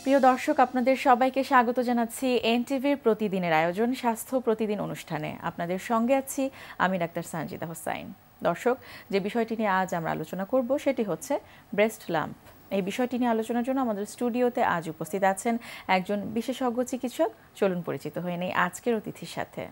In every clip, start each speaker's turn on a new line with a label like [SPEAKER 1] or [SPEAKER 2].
[SPEAKER 1] প্রিয় দর্শক, আপনাদের সবাইকে স্বাগত জানাচ্ছি এনটিভির প্রতিদিনের আয়োজন স্বাস্থ্য প্রতিদিন অনুষ্ঠানে। আপনাদের সঙ্গে আছি আমি ডাক্তার সানজিদা হোসাইন। দর্শক, যে বিষয়টি নিয়ে আজ আমরা আলোচনা করব সেটি হচ্ছে ব্রেস্ট লাম্প। এই বিষয়টি নিয়ে আলোচনার জন্য আমাদের স্টুডিওতে আজ উপস্থিত আছেন একজন বিশেষজ্ঞ চিকিৎসক। চলুন পরিচিত হয়ে নেই আজকের অতিথির সাথে।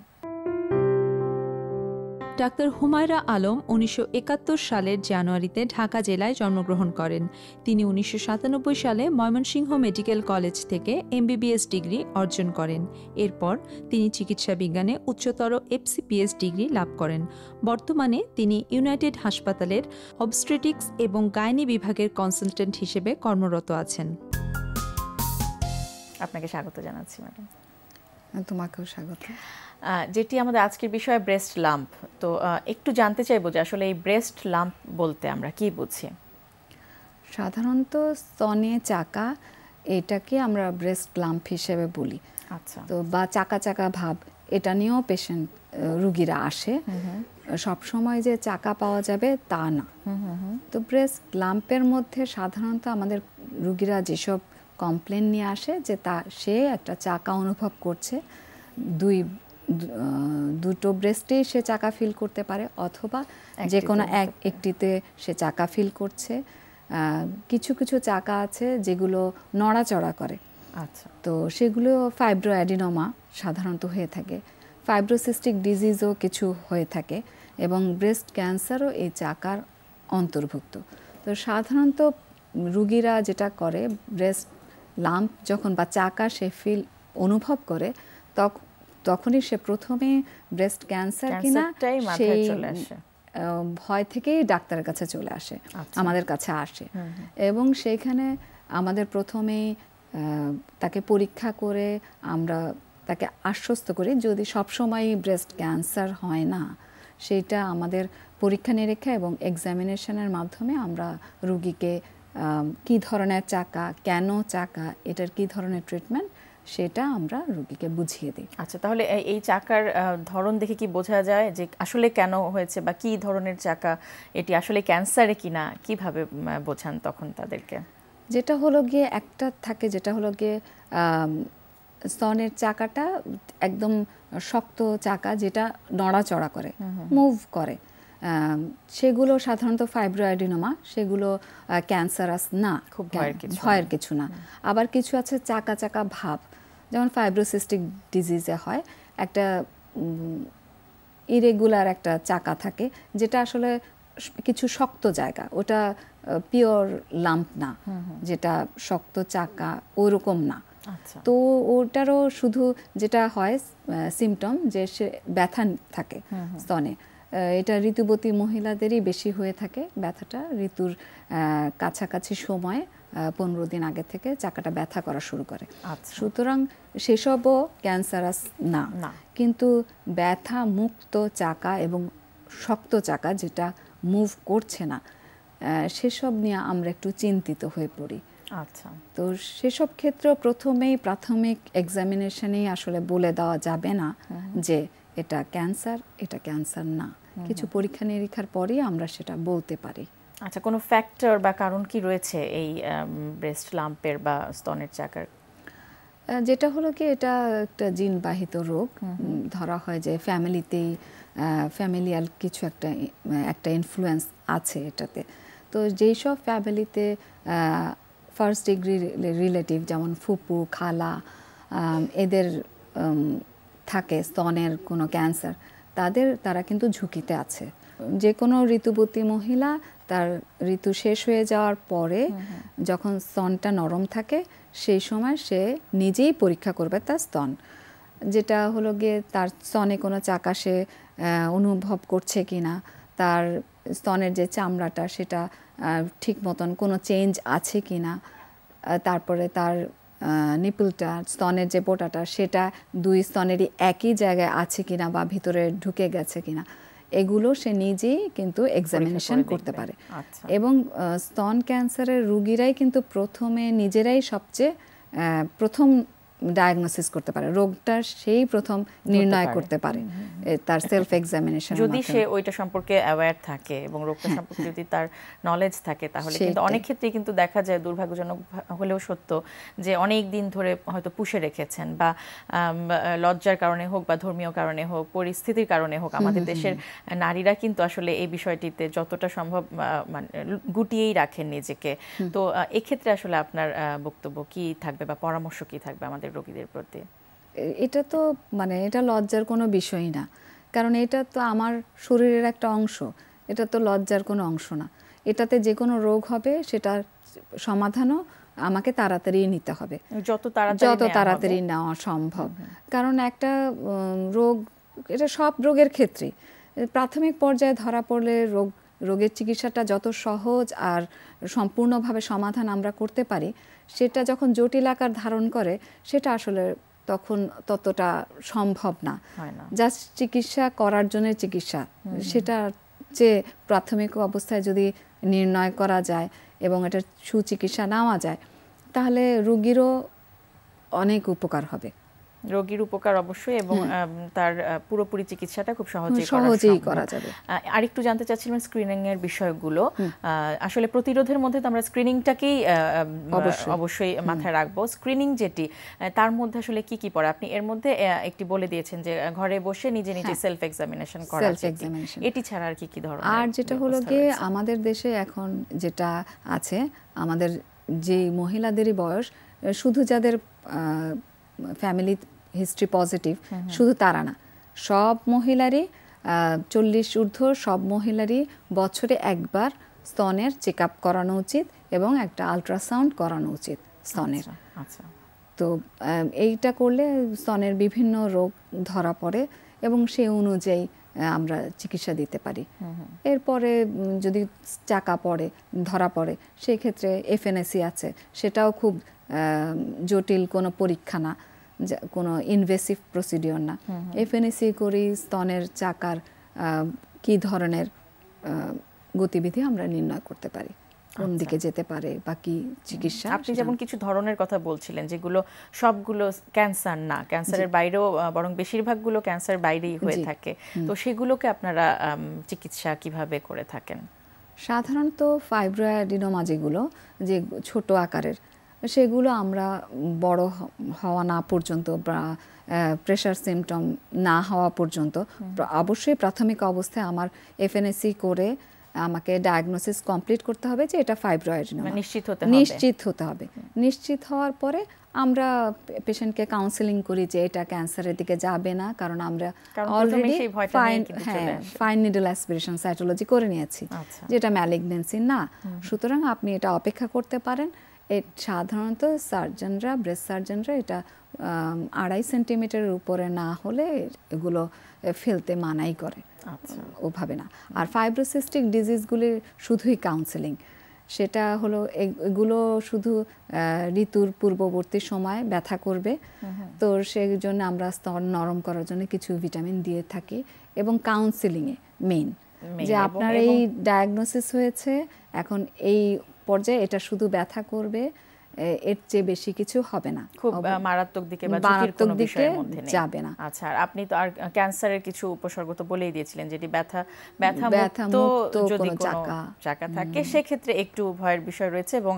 [SPEAKER 2] ডাক্তার হুমায়রা আলম ১৯৭১ সালের জানুয়ারিতে ঢাকা জেলায় জন্মগ্রহণ করেন। তিনি ১৯৯৭ সালে ময়মনসিংহ মেডিকেল কলেজ থেকে এমবিবিএস ডিগ্রি অর্জন করেন। এরপর তিনি চিকিৎসা বিজ্ঞানে উচ্চতর এফসিপিএস ডিগ্রি লাভ করেন। বর্তমানে তিনি ইউনাইটেড হাসপাতালের অবস্ট্রেটিক্স এবং গাইনি বিভাগের কনসালটেন্ট হিসেবে কর্মরত আছেন।
[SPEAKER 1] আপনাকে স্বাগত জানাচ্ছি ম্যাডাম।
[SPEAKER 3] তোমাকেও স্বাগত।
[SPEAKER 1] যেটি আমাদের আজকের বিষয় ব্রেস্ট লাম্প, তো একটু জানতে চাইবো যে আসলে এই ব্রেস্ট লাম্প বলতে আমরা কি বুঝি?
[SPEAKER 3] সাধারণত স্তনে চাকা, এটাকে আমরা ব্রেস্ট লাম্প হিসেবে বলি।
[SPEAKER 1] আচ্ছা।
[SPEAKER 3] তো বা চাকা চাকা ভাব, এটা নিয়েও পেশেন্ট রুগীরা আসে। সব সময় যে চাকা পাওয়া যাবে তা না। তো ব্রেস্ট লাম্পের মধ্যে সাধারণত আমাদের রুগীরা যেসব কমপ্লেন নিয়ে আসে যে সে একটা চাকা অনুভব করছে, দুটো ব্রেস্টেই সে চাকা ফিল করতে পারে, অথবা যে কোনো একটিতে সে চাকা ফিল করছে। কিছু কিছু চাকা আছে যেগুলো নড়াচড়া করে।
[SPEAKER 1] আচ্ছা।
[SPEAKER 3] তো সেগুলো ফাইব্রোঅ্যাডিনোমা সাধারণত হয়ে থাকে। ফাইব্রোসিস্টিক ডিজিজও কিছু হয়ে থাকে এবং ব্রেস্ট ক্যান্সারও এই চাকার অন্তর্ভুক্ত। তো সাধারণত রুগীরা যেটা করে, ব্রেস্ট লাম্প যখন বা চাকা সে ফিল অনুভব করে, তখনই সে প্রথমে ব্রেস্ট ক্যান্সার কিনা সেই ভয় থেকেই ডাক্তারের কাছে চলে আসে, আমাদের কাছে আসে। এবং সেইখানে আমাদের প্রথমেই তাকে পরীক্ষা করে আমরা তাকে আশ্বস্ত করি, যদি সবসময় ব্রেস্ট ক্যান্সার হয় না, সেটা আমাদের পরীক্ষা নিরীক্ষা এবং এক্সামিনেশনের মাধ্যমে আমরা রুগীকে কি ধরনের চাকা, কেন চাকা, এটার কি ধরনের ট্রিটমেন্ট, সেটা আমরা রোগীকে বুঝিয়ে দিই।
[SPEAKER 1] আচ্ছা, তাহলে এই চাকার ধরন দেখে কি বোঝা যায় যে আসলে কেন হয়েছে বা কি ধরনের চাকা, এটি আসলে ক্যান্সারে কিনা, কিভাবে বোঝান তখন তাদেরকে?
[SPEAKER 3] যেটা হলো গিয়ে একটা থাকে, যেটা হলো গিয়ে স্তনের চাকাটা একদম শক্ত চাকা, যেটা নড়াচড়া করে, মুভ করে, সেগুলো সাধারণত ফাইব্রোঅ্যাডিনোমা, সেগুলো ক্যান্সারাস না, খুব ভয়ের কিছু না। আবার কিছু আছে চাকা চাকা ভাব, যেমন ফাইব্রোসিস্টিক ডিজিজে হয়, একটা ইরেগুলার একটা চাকা থাকে, যেটা আসলে কিছু শক্ত জায়গা, ওটা পিওর লাম্প না, যেটা শক্ত চাকা ওরকম না। তো ওটারও শুধু যেটা হয় সিমটম, যে সে ব্যথা থাকে স্তনে। এটা ঋতুবতী মহিলাদেরই বেশি হয়ে থাকে ব্যথাটা, ঋতুর কাছাকাছি সময়ে 15 দিন আগে থেকে চাকাটা ব্যথা করা শুরু করে। সুতরাং সেসবও ক্যান্সারাস না, কিন্তু ব্যথা মুক্ত চাকা এবং শক্ত চাকা যেটা মুভ করছে না, সেসব নিয়ে আমরা একটু চিন্তিত হয়ে পড়ি।
[SPEAKER 1] আচ্ছা।
[SPEAKER 3] তো সেসব ক্ষেত্রে প্রথমেই প্রাথমিক এক্সামিনেশনেই আসলে বলে দেওয়া যাবে না যে এটা ক্যান্সার, এটা ক্যান্সার না। কিছু পরীক্ষা নিরীক্ষার পরেই আমরা সেটা বলতে পারি।
[SPEAKER 1] আচ্ছা, কোনো ফ্যাক্টর বা কারণ কি রয়েছে এই ব্রেস্ট লাম্পের বা স্তনের চাকার?
[SPEAKER 3] যেটা হলো কি, এটা একটা জিনবাহিত রোগ। ধরা হয় যে ফ্যামিলিতেই ফ্যামিলিয়াল কিছু একটা ইনফ্লুয়েন্স আছে এটাতে। তো যেই সব ফ্যামিলিতে ফার্স্ট ডিগ্রি রিলেটিভ, যেমন ফুপু, খালা, এদের থাকে স্তনের কোনো ক্যান্সার, তারা কিন্তু ঝুঁকিতে আছে। যে কোনো ঋতুবতী মহিলা তার ঋতু শেষ হয়ে যাওয়ার পরে যখন স্তনটা নরম থাকে, সেই সময় সে নিজেই পরীক্ষা করবে তার স্তন, যেটা হলো গিয়ে তার স্তনে কোনো চাকা সে অনুভব করছে কিনা, তার স্তনের যে চামড়াটা সেটা ঠিক মতন কোনো চেঞ্জ আছে কিনা, তারপরে তার নিপলটা, স্তনের যে বোটাটা, সেটা দুই স্তনেরই একই জায়গায় আছে কিনা বা ভিতরে ঢুকে গেছে কিনা, এগুলো সে নিজেই কিন্তু এক্সামিনেশন করতে পারে। এবং স্তন ক্যান্সারের রুগীরাই কিন্তু প্রথমে নিজেরাই সবচেয়ে প্রথম ডায়াগনোসিস করতে পারে, রোগটা সেই প্রথম নির্ণয় করতে পারে তার সেলফ এক্সামিনেশন।
[SPEAKER 1] যদি সে ওইটা সম্পর্কে অ্যাওয়্যার থাকে এবং রোগটা সম্পর্কে যদি তার নলেজ থাকে, তাহলে কিন্তু অনেক ক্ষেত্রেই কিন্তু দেখা যায়, দুর্ভাগ্যজনক হলেও সত্য, যে অনেক দিন ধরে হয়তো পুষে রেখেছেন, বা লজ্জার কারণে হোক বা ধর্মীয় কারণে হোক, পরিস্থিতির কারণে হোক, আমাদের দেশের নারীরা কিন্তু আসলে এই বিষয়টিতে যতটা সম্ভব মানে গুটিয়েই রাখেন নিজেকে। তো এক্ষেত্রে আসলে আপনার বক্তব্য কি থাকবে বা পরামর্শ কি থাকবে আমাদের রোগীদের প্রতি?
[SPEAKER 3] এটা তো মানে এটা লজ্জার কোনো বিষয়ই না, কারণ এটা তো আমার শরীরের একটা অংশ, এটা তো লজ্জার কোনো অংশ না। এটাতে যে কোনো রোগ হবে সেটার সমাধানও আমাকে তাড়াতাড়ি নিতে হবে, যত তাড়াতাড়ি নেওয়া সম্ভব। কারণ একটা রোগ, এটা সব রোগের ক্ষেত্রে প্রাথমিক পর্যায়ে ধরা পড়লে রোগের চিকিৎসাটা যত সহজ আর সম্পূর্ণভাবে সমাধান আমরা করতে পারি, সেটা যখন জটিল আকার ধারণ করে সেটা আসলে তখন ততটা সম্ভব না। জাস্ট চিকিৎসা করার জন্য চিকিৎসা, সেটা যে প্রাথমিক অবস্থায় যদি নির্ণয় করা যায় এবং এটা সুচিকিৎসা নেওয়া যায়, তাহলে রোগীরও অনেক উপকার হবে।
[SPEAKER 1] রোগীর উপকার অবশ্যই, এবং তার পুরোপুরি চিকিৎসাটা খুব সহজেই করা যাবে। আরেকটু জানতে চাচ্ছিলাম স্ক্রিনিং এর বিষয়গুলো। আসলে প্রতিরোধের মধ্যে তো আমরা স্ক্রিনিংটাকেই অবশ্যই মাথায় রাখবো। স্ক্রিনিং যেটি, তার মধ্যে আসলে কি কি পড়ে? আপনি এর মধ্যে একটি বলে দিয়েছেন যে ঘরে বসে নিজে নিজে সেলফ এক্সামিনেশন করা, এটি ছাড়া আর কি কি ধরনের?
[SPEAKER 3] আর যেটা হলো গিয়ে আমাদের দেশে এখন যেটা আছে, আমাদের যে মহিলাদেরই বয়স, শুধু যাদের ফ্যামিলি হিস্ট্রি পজিটিভ শুধু তারা না, সব মহিলারই 40 ঊর্ধ্ব সব মহিলারই বছরে একবার স্তনের চেক আপ করানো উচিত এবং একটা আলট্রাসাউন্ড করানো উচিত স্তনের। তো এইটা করলে স্তনের বিভিন্ন রোগ ধরা পড়ে এবং সেই অনুযায়ী আমরা চিকিৎসা দিতে পারি। এরপরে যদি চাকা পড়ে ধরা পড়ে, সেই ক্ষেত্রে এফএনএসি আছে, সেটাও খুব জটিল কোনো পরীক্ষা না, কোনো ইনভেসিভ প্রসিডিওর না। এফএনএসি করি স্তনের চাকার কি ধরনের গতিবিধি আমরা নির্ণয় করতে পারি, কোন দিকে যেতে পারে বা কি চিকিৎসা।
[SPEAKER 1] আপনি যেমন কিছু ধরনের কথা বলছিলেন, যেগুলো সবগুলো ক্যান্সার না, ক্যান্সারের বাইরেও, বরং বেশিরভাগগুলো ক্যান্সার বাইরেই হয়ে থাকে, তো সেগুলোকে আপনারা চিকিৎসা কিভাবে করে থাকেন?
[SPEAKER 3] সাধারণত ফাইব্রোঅ্যাডিনোমা যেগুলো, যে ছোট আকারের, সেগুলো আমরা বড় হওয়া না পর্যন্ত বা প্রেশার সিমটম না হওয়া পর্যন্ত অবশ্যই প্রাথমিক অবস্থায় আমার এফএনএসি করে আমাকে ডায়াগনোসিস কমপ্লিট করতে হবে যে এটা ফাইব্রোঅ্যাডিনোমা, নিশ্চিত হতে হবে। নিশ্চিত হওয়ার পরে আমরা পেশেন্টকে কাউন্সেলিং করি যে এটা ক্যান্সারের দিকে যাবে না, কারণ আমরা already fine needle aspiration cytology করে নিয়েছি যেটা ম্যালিগন্যান্সি না। সুতরাং আপনি এটা অপেক্ষা করতে পারেন। সাধারণত সার্জনরা, ব্রেস্ট সার্জনরা এটা 2.5 সেন্টিমিটারের উপরে না হলে এগুলো ফেলতে মানাই করে, ওভাবে না। আর ফাইব্রোসিস্টিক ডিজিজগুলির শুধুই কাউন্সেলিং, সেটা হলো এগুলো শুধু ঋতুর পূর্ববর্তী সময় ব্যথা করবে, তো সেই জন্য আমরা স্তন নরম করার জন্য কিছু ভিটামিন দিয়ে থাকি, এবং কাউন্সেলিংয়ে মেইন যে আপনার এই ডায়াগনোসিস হয়েছে, এখন এই পর্যায়ে এটা শুধু ব্যথা করবে, এর চেয়ে বেশি কিছু হবে না, খুব
[SPEAKER 1] মারাত্মক দিকে বা ঝুঁকির কোনো বিষয়ের মধ্যে
[SPEAKER 3] যাবে না।
[SPEAKER 1] আচ্ছা, আর আপনি তো আর ক্যান্সারের কিছু উপসর্গ তো বলেই দিয়েছিলেন, যেটি ব্যথা মুক্ত যদি কোনো চাকা থাকে, সেক্ষেত্রে একটু ভয়ের বিষয় রয়েছে এবং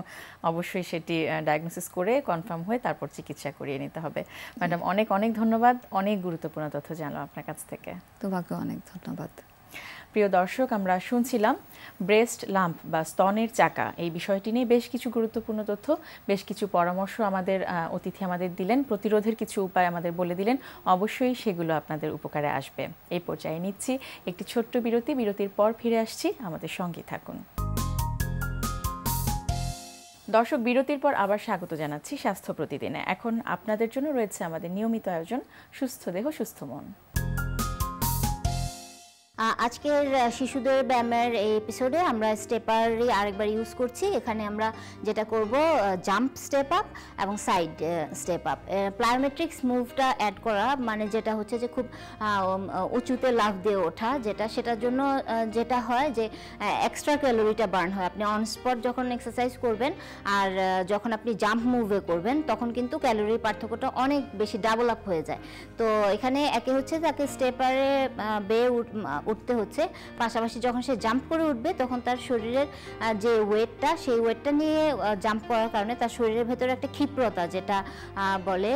[SPEAKER 1] অবশ্যই সেটি ডায়াগনোসিস করে কনফার্ম হয়ে তারপর চিকিৎসা করিয়ে নিতে হবে। ম্যাডাম, অনেক অনেক ধন্যবাদ, অনেক গুরুত্বপূর্ণ তথ্য জানলাম আপনার কাছ থেকে।
[SPEAKER 3] তোমাকে অনেক ধন্যবাদ।
[SPEAKER 1] প্রিয় দর্শক, আমরা শুনছিলাম ব্রেস্ট লাম্প বা স্তনের চাকা, এই বিষয়টি নিয়ে বেশ কিছু গুরুত্বপূর্ণ তথ্য, বেশ কিছু পরামর্শ আমাদের অতিথি আমাদের দিলেন, প্রতিরোধের কিছু উপায় আমাদের বলে দিলেন। অবশ্যই সেগুলো আপনাদের উপকারে আসবে। এই পর্যায়ে নিচ্ছি একটি ছোট্ট বিরতি, বিরতির পর ফিরে আসছি, আমাদের সঙ্গে থাকুন। দর্শক, বিরতির পর আবার স্বাগত জানাচ্ছি স্বাস্থ্য প্রতিদিনে। এখন আপনাদের জন্য রয়েছে আমাদের নিয়মিত আয়োজন সুস্থ দেহ সুস্থ মন।
[SPEAKER 4] আজকের শিশুদের ব্যায়ামের এই এপিসোডে আমরা স্টেপারই আরেকবার ইউজ করছি। এখানে আমরা যেটা করব জাম্প স্টেপ আপ এবং সাইড স্টেপ আপ। প্লায়োমেট্রিক্স মুভটা অ্যাড করা মানে যেটা হচ্ছে যে খুব উঁচুতে লাফ দিয়ে ওঠা, সেটার জন্য যেটা হয় যে এক্সট্রা ক্যালোরিটা বার্ন হয়। আপনি অন স্পট যখন এক্সারসাইজ করবেন আর যখন আপনি জাম্প মুভে করবেন তখন কিন্তু ক্যালোরির পার্থক্যটা অনেক বেশি ডাবল আপ হয়ে যায়। তো এখানে একে হচ্ছে তাকে স্টেপারে বেয়ে উঠতে হচ্ছে, পাশাপাশি যখন সে জাম্প করে উঠবে তখন তার শরীরের যে ওয়েটটা সেই ওয়েটটা নিয়ে জাম্প করার কারণে তার শরীরের ভেতরে একটা ক্ষিপ্রতা, যেটা বলে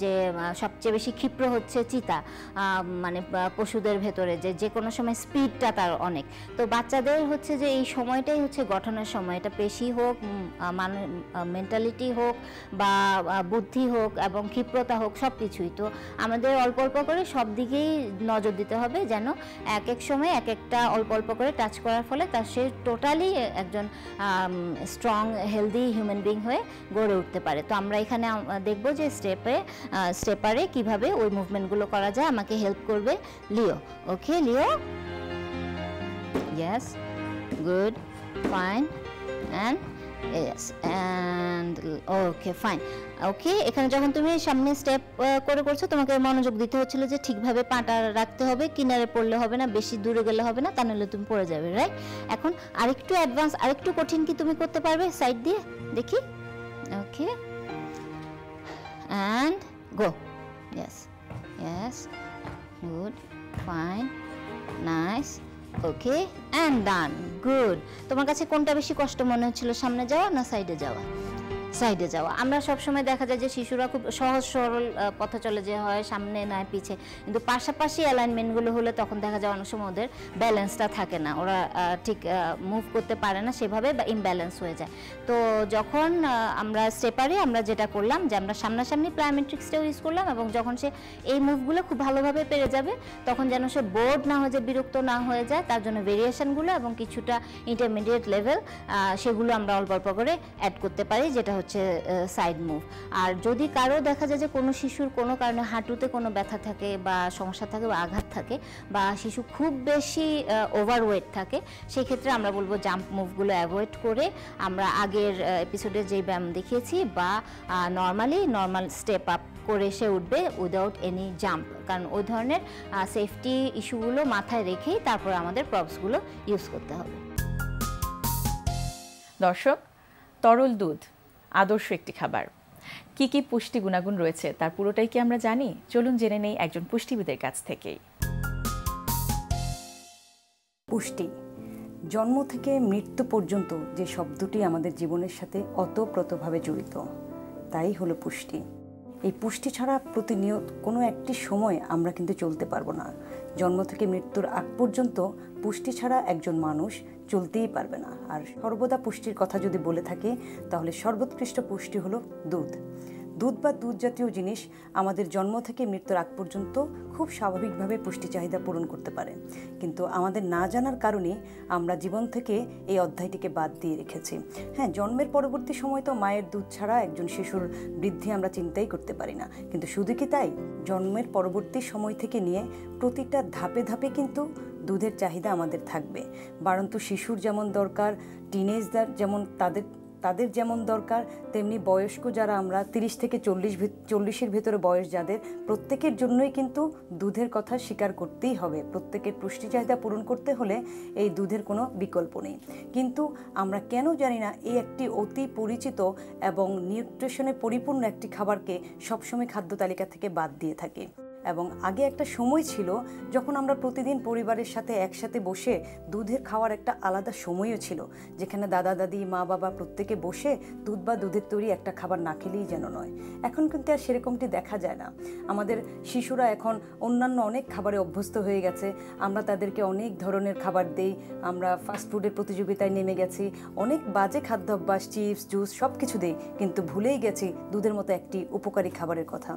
[SPEAKER 4] যে সবচেয়ে বেশি ক্ষিপ্র হচ্ছে চিতা, মানে পশুদের ভেতরে যে কোনো সময় স্পিডটা তার অনেক। তো বাচ্চাদের হচ্ছে যে এই সময়টাই হচ্ছে গঠনের সময়, এটা পেশি হোক, মেন্টালিটি হোক বা বুদ্ধি হোক এবং ক্ষিপ্রতা হোক, সব কিছুই। তো আমাদের অল্প অল্প করে সব দিকেই নজর দিতে হবে যেন এক এক সময় এক একটা অল্প অল্প করে টাচ করার ফলে তার সে টোটালি একজন স্ট্রং হেলদি হিউম্যান বিং হয়ে গড়ে উঠতে পারে। তো আমরা এখানে দেখব যে স্টেপারে কিভাবে ওই মুভমেন্টগুলো করা যায়। আমাকে হেল্প করবে Leo. Okay Leo, yes, good, fine, and yes and okay fine okay. এখানে যখন তুমি সামনে স্টেপ করে করছো তোমাকে মনোযোগ দিতে হচ্ছিল যে ঠিকভাবে পাটা রাখতে হবে, কিনারে পড়লে হবে না, বেশি দূরে গেলে হবে না, তা নাহলে তুমি পড়ে যাবে, রাইট? এখন আরেকটু অ্যাডভান্স, আরেকটু কঠিন কি তুমি করতে পারবে সাইড দিয়ে দেখি? ওকে and go, yes yes, good, fine, nice, okay and done, good. তোমার কাছে কোনটা বেশি কষ্ট মনে হচ্ছিল, সামনে যাওয়া না সাইডে যাওয়া? সাইডে যাওয়া। আমরা সবসময় দেখা যায় যে শিশুরা খুব সহজ সরল পথে চলে যে হয় সামনে না পিছে, কিন্তু পাশাপাশি অ্যালাইনমেন্টগুলো হলে তখন দেখা যায় অনেক সময় ওদের ব্যালেন্সটা থাকে না, ওরা ঠিক মুভ করতে পারে না সেভাবে বা ইমব্যালেন্স হয়ে যায়। তো যখন আমরা স্টেপারে আমরা যেটা করলাম যে আমরা সামনাসামনি প্লায়োমেট্রিক্সটাও ইউজ করলাম এবং যখন সে এই মুভগুলো খুব ভালোভাবে পেরে যাবে তখন যেন সে বোর্ড না হয়ে যায়, বিরক্ত না হয়ে যায়, তার জন্য ভেরিয়েশনগুলো এবং কিছুটা ইন্টারমিডিয়েট লেভেল সেগুলো আমরা অল্প অল্প করে অ্যাড করতে পারি, যেটা হচ্ছে সাইড মুভ। আর যদি কারো দেখা যায় যে কোনো শিশুর কোনো কারণে হাঁটুতে কোনো ব্যথা থাকে বা সমস্যা থাকে বা আঘাত থাকে বা শিশু খুব বেশি ওভারওয়েট থাকে, সেই ক্ষেত্রে আমরা বলবো জাম্প মুভগুলো অ্যাভয়েড করে আমরা আগের এপিসোডে যে ব্যায়াম দেখিয়েছি বা নর্মাল স্টেপ আপ করে সে উঠবে উইদাউট এনি জাম্প, কারণ ওই ধরনের সেফটি ইস্যুগুলো মাথায় রেখেই তারপর আমাদের প্রপসগুলো ইউজ করতে হবে।
[SPEAKER 1] দর্শক, তরল দুধ আদর্শ একটি খাবার। কি কি পুষ্টি গুণাগুণ রয়েছে তার পুরোটাই কি আমরা জানি? চলুন জেনে নেই একজন পুষ্টিবিদের কাছ থেকেই।
[SPEAKER 5] পুষ্টি, জন্ম থেকে মৃত্যু পর্যন্ত যে শব্দটি আমাদের জীবনের সাথে ওতপ্রোতভাবে জড়িত, তাই হলো পুষ্টি। এই পুষ্টি ছাড়া প্রতিনিয়ত কোনো একটি সময় আমরা কিন্তু চলতে পারবো না। জন্ম থেকে মৃত্যুর আগ পর্যন্ত পুষ্টি ছাড়া একজন মানুষ চলতেই পারবে না। আর সর্বদা পুষ্টির কথা যদি বলে থাকি তাহলে সর্বোৎকৃষ্ট পুষ্টি হলো দুধ। দুধ বা দুধ জাতীয় জিনিস আমাদের জন্ম থেকে মৃত্যুর আগ পর্যন্ত খুব স্বাভাবিকভাবে পুষ্টি চাহিদা পূরণ করতে পারে, কিন্তু আমাদের না জানার কারণে আমরা জীবন থেকে এই অধ্যায়টিকে বাদ দিয়ে রেখেছি। হ্যাঁ, জন্মের পরবর্তী সময় তো মায়ের দুধ ছাড়া একজন শিশুর বৃদ্ধি আমরা চিন্তাই করতে পারি না, কিন্তু শুধু কি তাই? জন্মের পরবর্তী সময় থেকে নিয়ে প্রতিটা ধাপে ধাপে কিন্তু দুধের চাহিদা আমাদের থাকবে। বাড়ন্ত শিশুর যেমন দরকার, টিনেজদের যেমন তাদের যেমন দরকার, তেমনি বয়স্ক যারা আমরা 30 থেকে 40-এর ভেতরে বয়স যাদের, প্রত্যেকের জন্যই কিন্তু দুধের কথা স্বীকার করতেই হবে। প্রত্যেকের পুষ্টি চাহিদা পূরণ করতে হলে এই দুধের কোনো বিকল্প নেই। কিন্তু আমরা কেন জানি না এই একটি অতি পরিচিত এবং নিউট্রিশনে পরিপূর্ণ একটি খাবারকে সবসময় খাদ্য তালিকা থেকে বাদ দিয়ে থাকি। এবং আগে একটা সময় ছিল যখন আমরা প্রতিদিন পরিবারের সাথে একসাথে বসে দুধের খাওয়ার একটা আলাদা সময়ও ছিল, যেখানে দাদা দাদি মা বাবা প্রত্যেকে বসে দুধ বা দুধের তৈরি একটা খাবার না খেলেই যেন নয়। এখন কিন্তু আর সেরকমটি দেখা যায় না। আমাদের শিশুরা এখন অন্যান্য অনেক খাবারে অভ্যস্ত হয়ে গেছে। আমরা তাদেরকে অনেক ধরনের খাবার দেই, আমরা ফাস্টফুডের প্রতিযোগিতায় নেমে গেছি, অনেক বাজে খাদ্যাভ্যাস, চিপস জুস সব কিছু দেই, কিন্তু ভুলেই গেছি দুধের মতো একটি উপকারী খাবারের কথা।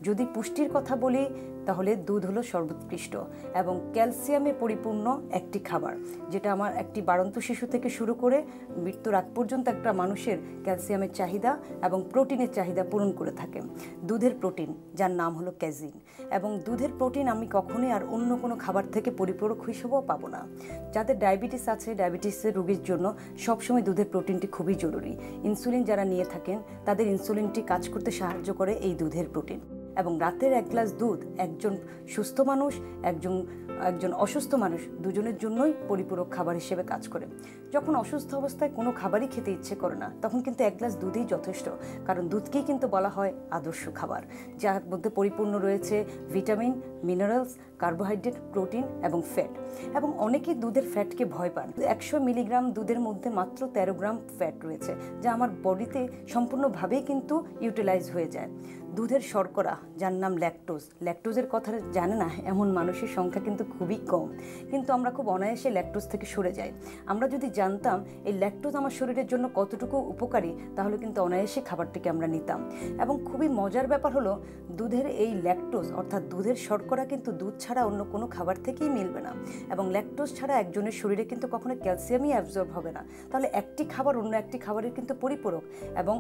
[SPEAKER 5] যদি পুষ্টির কথা বলি তাহলে দুধ হলো সর্বোৎকৃষ্ট এবং ক্যালসিয়ামে পরিপূর্ণ একটি খাবার, যেটা আমার একটি বাড়ন্ত শিশু থেকে শুরু করে মৃত্যুর আগ পর্যন্ত একটা মানুষের ক্যালসিয়ামের চাহিদা এবং প্রোটিনের চাহিদা পূরণ করে থাকে। দুধের প্রোটিন, যার নাম হলো ক্যাজিন, এবং দুধের প্রোটিন আমি কখনোই আর অন্য কোনো খাবার থেকে পরিপূরক হিসেবেও পাবো না। যাদের ডায়াবেটিস আছে, ডায়াবেটিসের রোগীর জন্য সবসময় দুধের প্রোটিনটি খুবই জরুরি। ইনসুলিন যারা নিয়ে থাকেন তাদের ইনসুলিনটি কাজ করতে সাহায্য করে এই দুধের প্রোটিন। এবং রাতের 1 গ্লাস দুধ একজন সুস্থ মানুষ, একজন অসুস্থ মানুষ দুজনের জন্যই পরিপূরক খাবার হিসেবে কাজ করে। যখন অসুস্থ অবস্থায় কোনো খাবারই খেতে ইচ্ছে করে না, তখন কিন্তু 1 গ্লাস দুধই যথেষ্ট, কারণ দুধকেই কিন্তু বলা হয় আদর্শ খাবার, যার মধ্যে পরিপূর্ণ রয়েছে ভিটামিন, মিনারেলস, কার্বোহাইড্রেট, প্রোটিন এবং ফ্যাট। এবং অনেকেই দুধের ফ্যাটকে ভয় পান। 100 মিলিগ্রাম দুধের মধ্যে মাত্র 13 গ্রাম ফ্যাট রয়েছে, যা আমার বডিতে সম্পূর্ণভাবেই কিন্তু ইউটিলাইজ হয়ে যায়। দুধের শর্করা, যার নাম ল্যাকটোজ, ল্যাকটোজের কথা জানে না এমন মানুষের সংখ্যা কিন্তু খুবই কম, কিন্তু আমরা খুব অনায়াসে ল্যাকটোজ থেকে সরে যাই। আমরা যদি জানতাম এই ল্যাকটোজ আমার শরীরের জন্য কতটুকু উপকারী, তাহলে কিন্তু অনায়াসে খাবারটিকে আমরা নিতাম। এবং খুবই মজার ব্যাপার হলো, দুধের এই ল্যাকটোজ অর্থাৎ দুধের শর্করা কিন্তু দুধ ছাড়া অন্য কোনো খাবার থেকেই মিলবে না, এবং ল্যাকটোজ ছাড়া একজনের শরীরে কিন্তু কখনো ক্যালসিয়ামই অ্যাবজর্ব হবে না। তাহলে একটি খাবার অন্য একটি খাবারের কিন্তু পরিপূরক এবং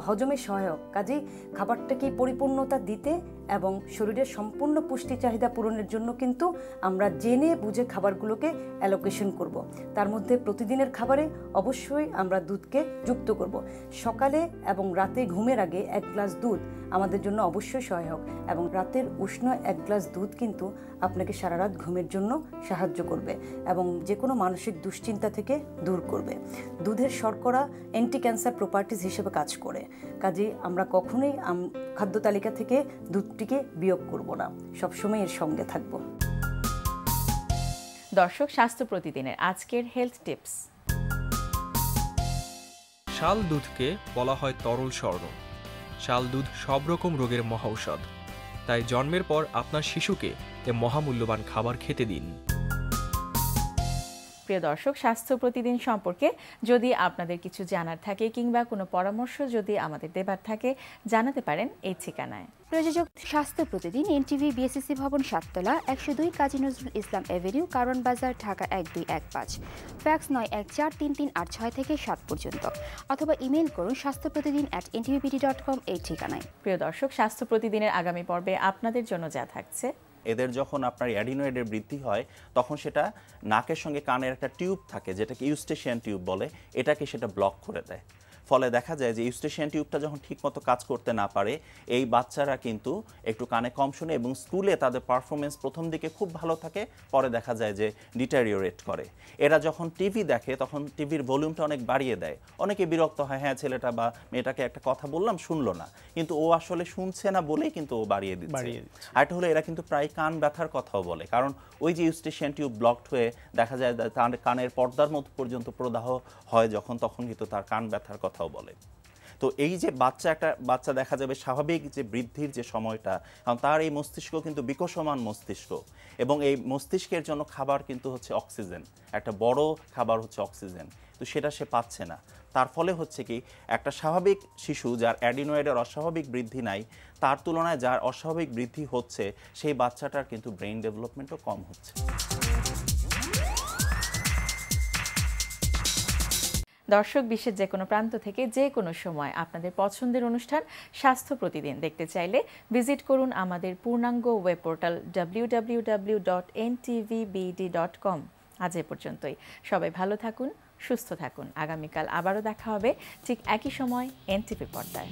[SPEAKER 5] হজমে সহায়ক। কাজেই খাবারটাকে পরিপূর্ণতা দিতে এবং শরীরের সম্পূর্ণ পুষ্টি চাহিদা পূরণের জন্য কিন্তু আমরা জেনে বুঝে খাবারগুলোকে অ্যালোকেশন করব। তার মধ্যে প্রতিদিনের খাবারে অবশ্যই আমরা দুধকে যুক্ত করব। সকালে এবং রাতে ঘুমের আগে 1 গ্লাস দুধ আমাদের জন্য অবশ্যই সহায়ক, এবং রাতের উষ্ণ 1 গ্লাস দুধ কিন্তু আপনাকে সারা রাত ঘুমের জন্য সাহায্য করবে এবং যে কোনো মানসিক দুশ্চিন্তা থেকে দূর করবে। দুধের শর্করা অ্যান্টি ক্যান্সার প্রপার্টিজ হিসেবে কাজ করে, কাজেই আমরা কখনোই খাদ্য তালিকা থেকে দুধটিকে বিয়োগ করব না, সবসময় এর সঙ্গে থাকব।
[SPEAKER 1] দর্শক, স্বাস্থ্য প্রতিদিনের আজকের হেলথ টিপস।
[SPEAKER 6] শাল দুধকে বলা হয় তরল স্বর্ণ। শাল দুধ সব রকম রোগের মহাঔষধ, তাই জন্মের পর আপনার শিশুকে এ মহামূল্যবান খাবার খেতে দিন।
[SPEAKER 1] প্রিয় দর্শক, স্বাস্থ্য প্রতিদিন সম্পর্কে যদি আপনাদের কিছু জানার থাকে কিংবা কোনো পরামর্শ যদি আমাদের দেবার থাকে, জানাতে পারেন এই ঠিকানায়।
[SPEAKER 7] প্রযোজক স্বাস্থ্য প্রতিদিন, এনটিভি, বিএসসি ভবন, 7 তলা, 102 কাজী নজরুল ইসলাম এভিনিউ, কারণ বাজার, ঢাকা 1215। ফ্যাক্স 914338 থেকে 7 পর্যন্ত, অথবা ইমেইল করুন স্বাস্থ্যপ্রতিদিন@ntvpt.com এই ঠিকানায়।
[SPEAKER 1] প্রিয় দর্শক, স্বাস্থ্য প্রতিদিনের আগামী পর্বে আপনাদের জন্য যা থাকছে:
[SPEAKER 8] এদের যখন আপনার অ্যাডিনোয়েডের বৃদ্ধি হয়, তখন সেটা নাকের সঙ্গে কানের একটা টিউব থাকে, যেটাকে ইউস্টেশিয়ান টিউব বলে, এটাকে সেটা ব্লক করে দেয়। ফলে দেখা যায় যে ইউস্টেশিয়ান টিউবটা যখন ঠিকমতো কাজ করতে না পারে, এই বাচ্চারা কিন্তু একটু কানে কম শোনে এবং স্কুলে তাদের পারফরমেন্স প্রথম দিকে খুব ভালো থাকে, পরে দেখা যায় যে ডিটারিওরেট করে। এরা যখন টিভি দেখে তখন টিভির ভলিউমটা অনেক বাড়িয়ে দেয়। অনেকে বিরক্ত হয়, হ্যাঁ ছেলেটা বা মেয়েটাকে একটা কথা বললাম শুনলো না, কিন্তু ও আসলে শুনছে না বলেই কিন্তু ও বাড়িয়ে দিচ্ছে। আরেকটা হলো, এরা কিন্তু প্রায় কান ব্যথার কথাও বলে, কারণ ওই যে ইউস্টেশিয়ান টিউব ব্লকড হয়ে দেখা যায় তার কানের পর্দার মতো পর্যন্ত প্রদাহ হয় যখন, তখন কিন্তু তার কান ব্যথার কথাও বলে। তো এই যে একটা বাচ্চা দেখা যাবে স্বাভাবিক যে বৃদ্ধির যে সময়টা, কারণ তার এই মস্তিষ্ক কিন্তু বিকশমান মস্তিষ্ক, এবং এই মস্তিষ্কের জন্য খাবার কিন্তু হচ্ছে অক্সিজেন, একটা বড় খাবার হচ্ছে অক্সিজেন, তো সেটা সে পাচ্ছে না। তার ফলে হচ্ছে কি, একটা স্বাভাবিক শিশু যার অ্যাডিনোয়েডের অস্বাভাবিক বৃদ্ধি নাই, তার তুলনায় যার অস্বাভাবিক বৃদ্ধি হচ্ছে, সেই বাচ্চাটার কিন্তু ব্রেইন ডেভেলপমেন্টও কম হচ্ছে।
[SPEAKER 1] দর্শক, বিশ্বের যে কোনো প্রান্ত থেকে যে কোনো সময় আপনাদের পছন্দের অনুষ্ঠান স্বাস্থ্য প্রতিদিন দেখতে চাইলে ভিজিট করুন আমাদের পূর্ণাঙ্গ ওয়েব পোর্টাল www.ntvbd.com। আজ এ পর্যন্তই। সবাই ভালো থাকুন, সুস্থ থাকুন। আগামীকাল আবারও দেখা হবে ঠিক একই সময় এনটিভি পর্দায়।